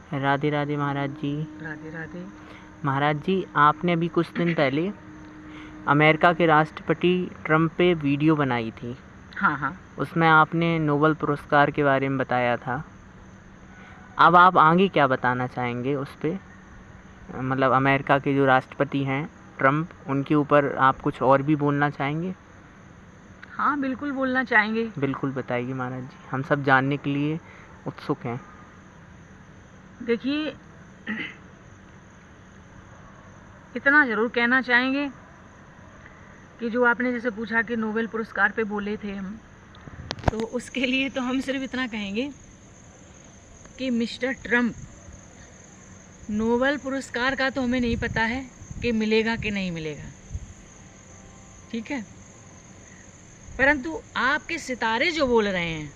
राधे राधे महाराज जी। राधे राधे। महाराज जी, आपने अभी कुछ दिन पहले अमेरिका के राष्ट्रपति ट्रम्प पे वीडियो बनाई थी। हाँ हाँ। उसमें आपने नोबेल पुरस्कार के बारे में बताया था। अब आप आगे क्या बताना चाहेंगे उस पे? मतलब अमेरिका के जो राष्ट्रपति हैं ट्रम्प, उनके ऊपर आप कुछ और भी बोलना चाहेंगे? हाँ बिल्कुल बोलना चाहेंगे। बिल्कुल बताइए महाराज जी, हम सब जानने के लिए उत्सुक हैं। देखिए, इतना ज़रूर कहना चाहेंगे कि जो आपने जैसे पूछा कि नोबेल पुरस्कार पे बोले थे हम, तो उसके लिए तो हम सिर्फ इतना कहेंगे कि मिस्टर ट्रम्प, नोबेल पुरस्कार का तो हमें नहीं पता है कि मिलेगा कि नहीं मिलेगा, ठीक है, परंतु आपके सितारे जो बोल रहे हैं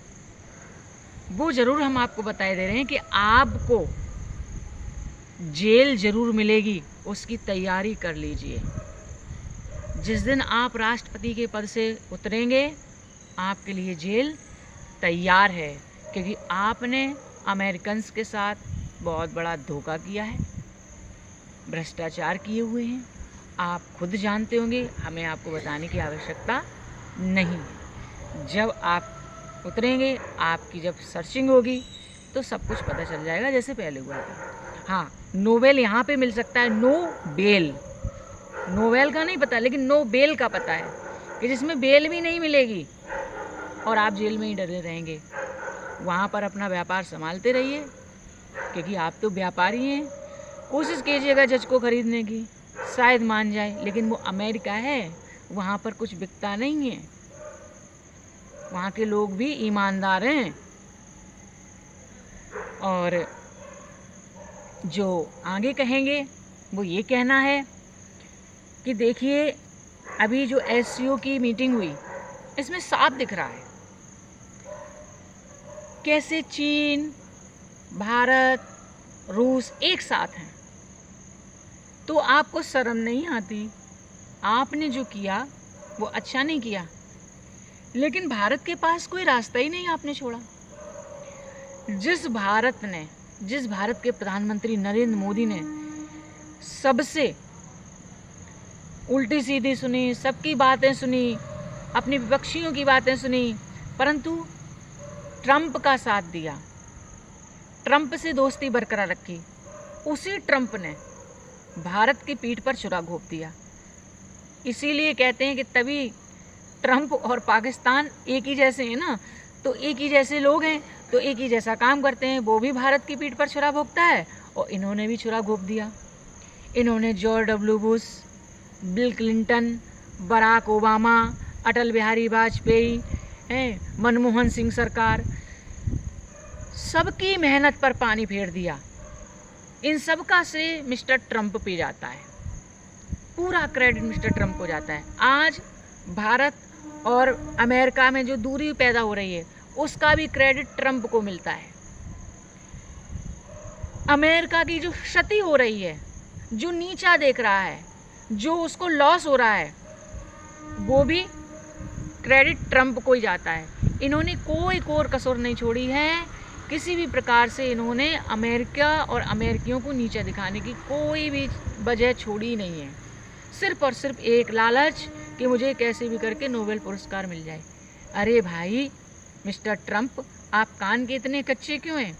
वो ज़रूर हम आपको बताए दे रहे हैं कि आपको जेल ज़रूर मिलेगी, उसकी तैयारी कर लीजिए। जिस दिन आप राष्ट्रपति के पद से उतरेंगे, आपके लिए जेल तैयार है, क्योंकि आपने अमेरिकन्स के साथ बहुत बड़ा धोखा किया है, भ्रष्टाचार किए हुए हैं। आप खुद जानते होंगे, हमें आपको बताने की आवश्यकता नहीं है। जब आप उतरेंगे, आपकी जब सर्चिंग होगी तो सब कुछ पता चल जाएगा, जैसे पहले हुआ था। हाँ, नोबेल यहाँ पे मिल सकता है, नो बेल। नोबेल का नहीं पता, लेकिन नो बेल का पता है कि जिसमें बेल भी नहीं मिलेगी और आप जेल में ही डरे रहेंगे। वहाँ पर अपना व्यापार संभालते रहिए, क्योंकि आप तो व्यापारी हैं। कोशिश कीजिएगा जज को खरीदने की, शायद मान जाए, लेकिन वो अमेरिका है, वहाँ पर कुछ बिकता नहीं है। वहाँ के लोग भी ईमानदार हैं। और जो आगे कहेंगे वो ये कहना है कि देखिए, अभी जो एससीओ की मीटिंग हुई, इसमें साफ दिख रहा है कैसे चीन, भारत, रूस एक साथ हैं। तो आपको शर्म नहीं आती? आपने जो किया वो अच्छा नहीं किया, लेकिन भारत के पास कोई रास्ता ही नहीं आपने छोड़ा। जिस भारत के प्रधानमंत्री नरेंद्र मोदी ने सबसे उल्टी सीधी सुनी, सबकी बातें सुनी, अपने विपक्षियों की बातें सुनी, परंतु ट्रंप का साथ दिया, ट्रंप से दोस्ती बरकरार रखी, उसी ट्रंप ने भारत की पीठ पर छुरा घोंप दिया। इसीलिए कहते हैं कि तभी ट्रंप और पाकिस्तान एक ही जैसे हैं ना, तो एक ही जैसे लोग हैं तो एक ही जैसा काम करते हैं। वो भी भारत की पीठ पर छुरा भोंकता है और इन्होंने भी छुरा घोंप दिया। इन्होंने George W Bush, Bill Clinton, Barack Obama, Atal Bihari Vajpayee, Manmohan Singh सरकार, सबकी मेहनत पर पानी फेर दिया। इन सब का श्रेय मिस्टर ट्रंप पे जाता है, पूरा क्रेडिट मिस्टर ट्रंप को जाता है। आज भारत और अमेरिका में जो दूरी पैदा हो रही है, उसका भी क्रेडिट ट्रंप को मिलता है। अमेरिका की जो क्षति हो रही है, जो नीचा देख रहा है, जो उसको लॉस हो रहा है, वो भी क्रेडिट ट्रंप को ही जाता है। इन्होंने कोई कोर कसर नहीं छोड़ी है, किसी भी प्रकार से इन्होंने अमेरिका और अमेरिकियों को नीचा दिखाने की कोई भी वजह छोड़ी नहीं है। सिर्फ और सिर्फ एक लालच कि मुझे कैसे भी करके नोबेल पुरस्कार मिल जाए। अरे भाई मिस्टर ट्रंप, आप कान के इतने कच्चे क्यों हैं?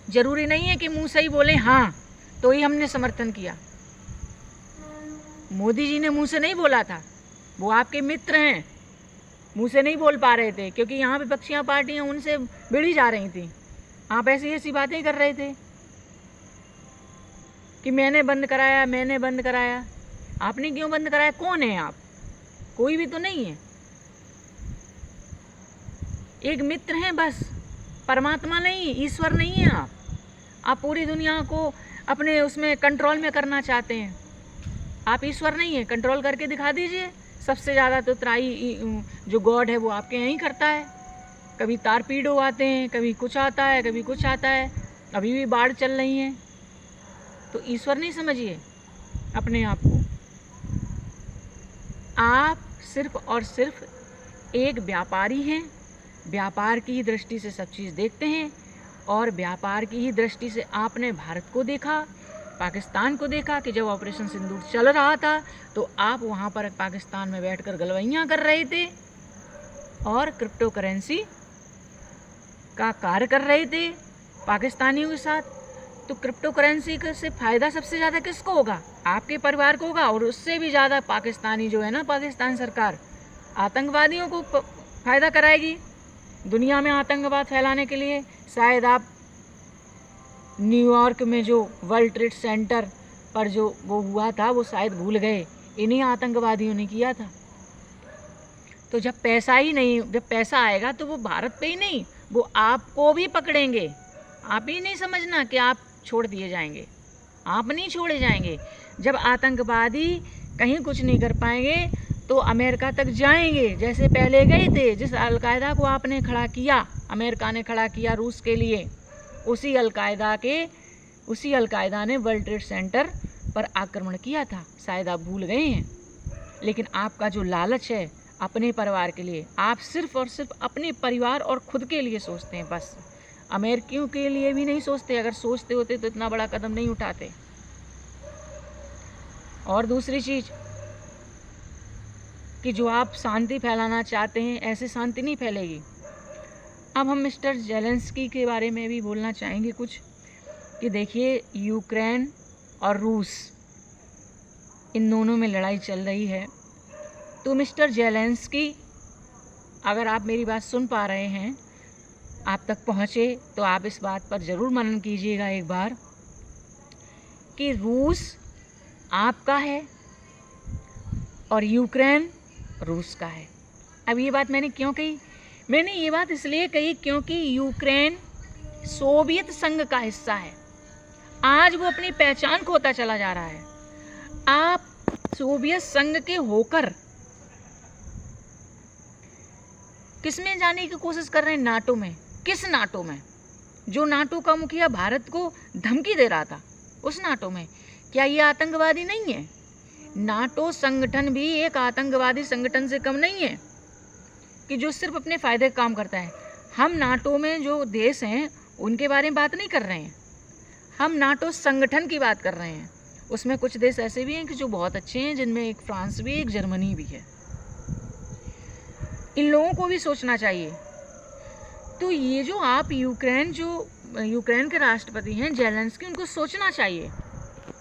जरूरी नहीं है कि मुंह से ही बोले हाँ तो ही हमने समर्थन किया। मोदी जी ने मुंह से नहीं बोला था, वो आपके मित्र हैं, मुंह से नहीं बोल पा रहे थे क्योंकि यहाँ विपक्षियाँ पार्टियाँ उनसे भिड़ी जा रही थी। आप ऐसी ऐसी बातें कर रहे थे कि मैंने बंद कराया, मैंने बंद कराया। आपने क्यों बंद कराया? कौन है आप? कोई भी तो नहीं है, एक मित्र हैं बस, परमात्मा नहीं, ईश्वर नहीं है आप पूरी दुनिया को अपने उसमें कंट्रोल में करना चाहते हैं। आप ईश्वर नहीं है, कंट्रोल करके दिखा दीजिए। सबसे ज़्यादा तो त्राई जो गॉड है वो आपके यहाँ ही करता है। कभी तारपीडो आते हैं, कभी कुछ आता है, कभी कुछ आता है, अभी भी बाढ़ चल रही है। तो ईश्वर नहीं समझिए अपने आप को। आप सिर्फ और सिर्फ एक व्यापारी हैं, व्यापार की दृष्टि से सब चीज़ देखते हैं। और व्यापार की ही दृष्टि से आपने भारत को देखा, पाकिस्तान को देखा कि जब ऑपरेशन सिंदूर चल रहा था तो आप वहाँ पर पाकिस्तान में बैठकर गलवैयाँ कर रहे थे और क्रिप्टो करेंसी का कार्य कर रहे थे पाकिस्तानियों के साथ। तो क्रिप्टो करेंसी से फ़ायदा सबसे ज़्यादा किसको होगा? आपके परिवार को होगा, और उससे भी ज़्यादा पाकिस्तानी जो है ना, पाकिस्तान सरकार आतंकवादियों को फ़ायदा कराएगी दुनिया में आतंकवाद फैलाने के लिए। शायद आप न्यूयॉर्क में जो वर्ल्ड ट्रेड सेंटर पर जो वो हुआ था वो शायद भूल गए, इन्हीं आतंकवादियों ने किया था। तो जब पैसा आएगा तो वो भारत पे ही नहीं, वो आपको भी पकड़ेंगे। आप ही नहीं समझना कि आप छोड़ दिए जाएंगे, आप नहीं छोड़े जाएंगे। जब आतंकवादी कहीं कुछ नहीं कर पाएंगे तो अमेरिका तक जाएंगे, जैसे पहले गए थे। जिस अलकायदा को आपने खड़ा किया, अमेरिका ने खड़ा किया रूस के लिए, उसी अलकायदा ने वर्ल्ड ट्रेड सेंटर पर आक्रमण किया था। शायद आप भूल गए हैं। लेकिन आपका जो लालच है अपने परिवार के लिए, आप सिर्फ और सिर्फ अपने परिवार और खुद के लिए सोचते हैं, बस अमेरिकियों के लिए भी नहीं सोचते। अगर सोचते होते तो इतना बड़ा कदम नहीं उठाते। और दूसरी चीज़ कि जो आप शांति फैलाना चाहते हैं, ऐसे शांति नहीं फैलेगी। अब हम मिस्टर जेलेंस्की के बारे में भी बोलना चाहेंगे कुछ, कि देखिए यूक्रेन और रूस, इन दोनों में लड़ाई चल रही है। तो मिस्टर जेलेंस्की, अगर आप मेरी बात सुन पा रहे हैं, आप तक पहुँचे, तो आप इस बात पर ज़रूर मनन कीजिएगा एक बार कि रूस आपका है और यूक्रेन रूस का है। अब ये बात मैंने क्यों कही? मैंने ये बात इसलिए कही क्योंकि यूक्रेन सोवियत संघ का हिस्सा है। आज वो अपनी पहचान खोता चला जा रहा है। आप सोवियत संघ के होकर किस में जाने की कोशिश कर रहे हैं? नाटो में। किस नाटो में? जो नाटो का मुखिया भारत को धमकी दे रहा था, उस नाटो में। क्या ये आतंकवादी नहीं है? नाटो संगठन भी एक आतंकवादी संगठन से कम नहीं है कि जो सिर्फ अपने फायदे का काम करता है। हम नाटो में जो देश हैं उनके बारे में बात नहीं कर रहे हैं, हम नाटो संगठन की बात कर रहे हैं। उसमें कुछ देश ऐसे भी हैं कि जो बहुत अच्छे हैं, जिनमें एक फ्रांस भी, एक जर्मनी भी है। इन लोगों को भी सोचना चाहिए। तो ये जो आप यूक्रेन के राष्ट्रपति हैं जेलेंस्की, उनको सोचना चाहिए,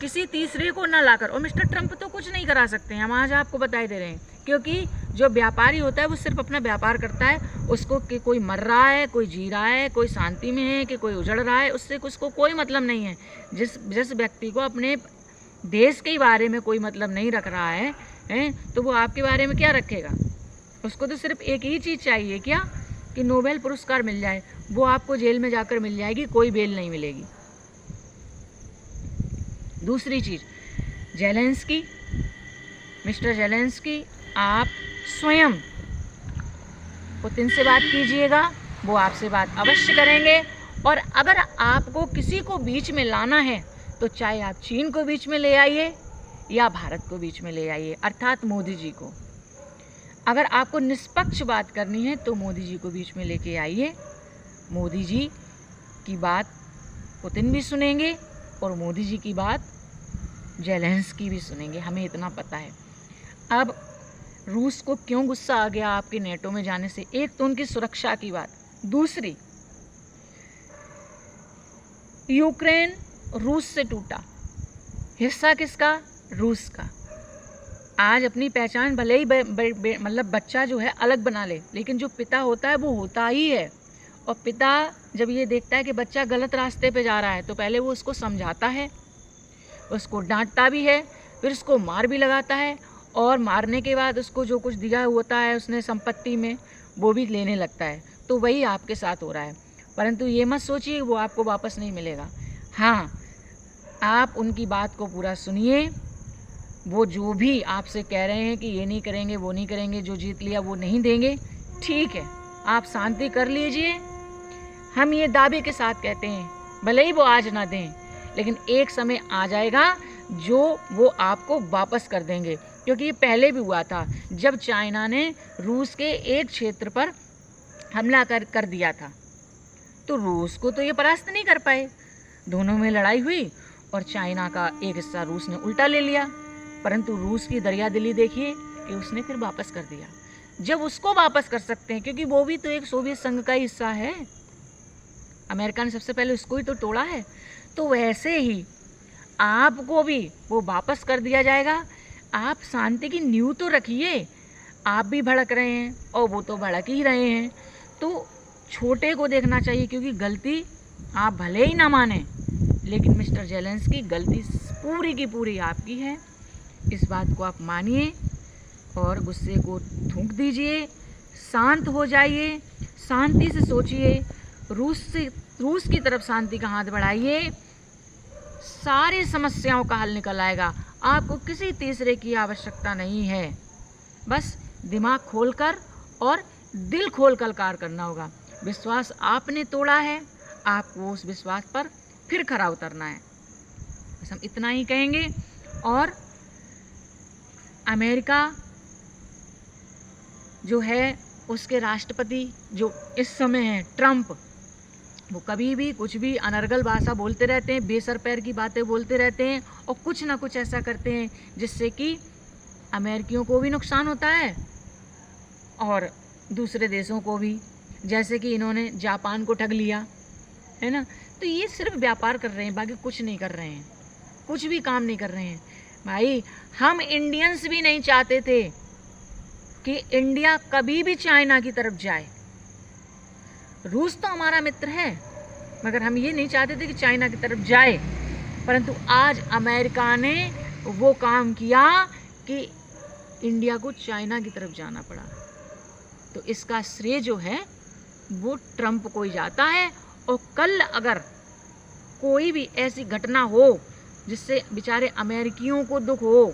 किसी तीसरे को ना लाकर। और मिस्टर ट्रंप तो कुछ नहीं करा सकते हैं, हम आज आपको बताई दे रहे हैं। क्योंकि जो व्यापारी होता है वो सिर्फ अपना व्यापार करता है। उसको कि कोई मर रहा है, कोई जी रहा है, कोई शांति में है कि कोई उजड़ रहा है, उससे उसको कोई मतलब नहीं है। जिस व्यक्ति को अपने देश के बारे में कोई मतलब नहीं रख रहा है, तो वो आपके बारे में क्या रखेगा? उसको तो सिर्फ एक ही चीज़ चाहिए, क्या? कि नोबेल पुरस्कार मिल जाए। वो आपको जेल में जाकर मिल जाएगी, कोई बेल नहीं मिलेगी। दूसरी चीज़, जेलेंस्की, मिस्टर जेलेंस्की, आप स्वयं पुतिन से बात कीजिएगा, वो आपसे बात अवश्य करेंगे। और अगर आपको किसी को बीच में लाना है तो चाहे आप चीन को बीच में ले आइए या भारत को बीच में ले आइए, अर्थात मोदी जी को। अगर आपको निष्पक्ष बात करनी है तो मोदी जी को बीच में लेके आइए। मोदी जी की बात पुतिन भी सुनेंगे और मोदी जी की बात जेलेंस्की भी सुनेंगे, हमें इतना पता है। अब रूस को क्यों गुस्सा आ गया आपके नेटो में जाने से? एक तो उनकी सुरक्षा की बात, दूसरी यूक्रेन रूस से टूटा, हिस्सा किसका? रूस का। आज अपनी पहचान भले ही मतलब बच्चा जो है अलग बना ले, लेकिन जो पिता होता है वो होता ही है। और पिता जब ये देखता है कि बच्चा गलत रास्ते पे जा रहा है तो पहले वो उसको समझाता है, उसको डांटता भी है, फिर उसको मार भी लगाता है, और मारने के बाद उसको जो कुछ दिया होता है उसने संपत्ति में, वो भी लेने लगता है। तो वही आपके साथ हो रहा है। परंतु ये मत सोचिए वो आपको वापस नहीं मिलेगा। हाँ, आप उनकी बात को पूरा सुनिए। वो जो भी आपसे कह रहे हैं कि ये नहीं करेंगे, वो नहीं करेंगे, जो जीत लिया वो नहीं देंगे, ठीक है, आप शांति कर लीजिए। हम ये दावे के साथ कहते हैं, भले ही वो आज ना दें, लेकिन एक समय आ जाएगा जो वो आपको वापस कर देंगे। क्योंकि ये पहले भी हुआ था, जब चाइना ने रूस के एक क्षेत्र पर हमला कर दिया था। तो रूस को तो ये परास्त नहीं कर पाए। दोनों में लड़ाई हुई और चाइना का एक हिस्सा रूस ने उल्टा ले लिया, परंतु रूस की दरियादिली देखिए कि उसने फिर वापस कर दिया। जब उसको वापस कर सकते हैं, क्योंकि वो भी तो एक सोवियत संघ का हिस्सा है, अमेरिका ने सबसे पहले उसको ही तो तोड़ा है, तो वैसे ही आपको भी वो वापस कर दिया जाएगा। आप शांति की नींव तो रखिए। आप भी भड़क रहे हैं और वो तो भड़क ही रहे हैं, तो छोटे को देखना चाहिए, क्योंकि गलती आप भले ही ना माने, लेकिन मिस्टर जेलेंस्की गलती पूरी की पूरी आपकी है। इस बात को आप मानिए और गुस्से को थूक दीजिए, शांत हो जाइए, शांति से सोचिए, रूस की तरफ शांति का हाथ बढ़ाइए, सारी समस्याओं का हल निकल आएगा। आपको किसी तीसरे की आवश्यकता नहीं है, बस दिमाग खोलकर और दिल खोलकर कार्य करना होगा। विश्वास आपने तोड़ा है, आपको उस विश्वास पर फिर खरा उतरना है। बस हम इतना ही कहेंगे। और अमेरिका जो है, उसके राष्ट्रपति जो इस समय हैं ट्रंप, वो कभी भी कुछ भी अनर्गल भाषा बोलते रहते हैं, बेसर पैर की बातें बोलते रहते हैं और कुछ ना कुछ ऐसा करते हैं जिससे कि अमेरिकियों को भी नुकसान होता है और दूसरे देशों को भी। जैसे कि इन्होंने जापान को ठग लिया है ना, तो ये सिर्फ व्यापार कर रहे हैं, बाकी कुछ नहीं कर रहे हैं, कुछ भी काम नहीं कर रहे हैं। भाई, हम इंडियंस भी नहीं चाहते थे कि इंडिया कभी भी चाइना की तरफ जाए। रूस तो हमारा मित्र है, मगर हम ये नहीं चाहते थे कि चाइना की तरफ जाए, परंतु आज अमेरिका ने वो काम किया कि इंडिया को चाइना की तरफ जाना पड़ा। तो इसका श्रेय जो है वो ट्रंप को ही जाता है। और कल अगर कोई भी ऐसी घटना हो जिससे बेचारे अमेरिकियों को दुख हो,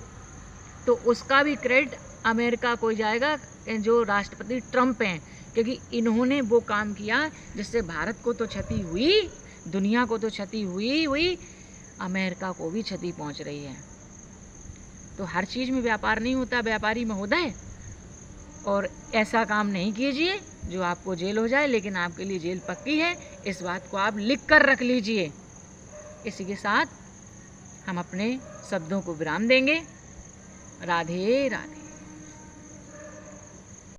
तो उसका भी क्रेडिट अमेरिका को ही जाएगा, जो राष्ट्रपति ट्रंप हैं, क्योंकि इन्होंने वो काम किया जिससे भारत को तो क्षति हुई, दुनिया को तो क्षति हुई, अमेरिका को भी क्षति पहुंच रही है। तो हर चीज़ में व्यापार नहीं होता, व्यापारी महोदय, और ऐसा काम नहीं कीजिए जो आपको जेल हो जाए, लेकिन आपके लिए जेल पक्की है, इस बात को आप लिख कर रख लीजिए। इसी के साथ हम अपने शब्दों को विराम देंगे। राधे राधे।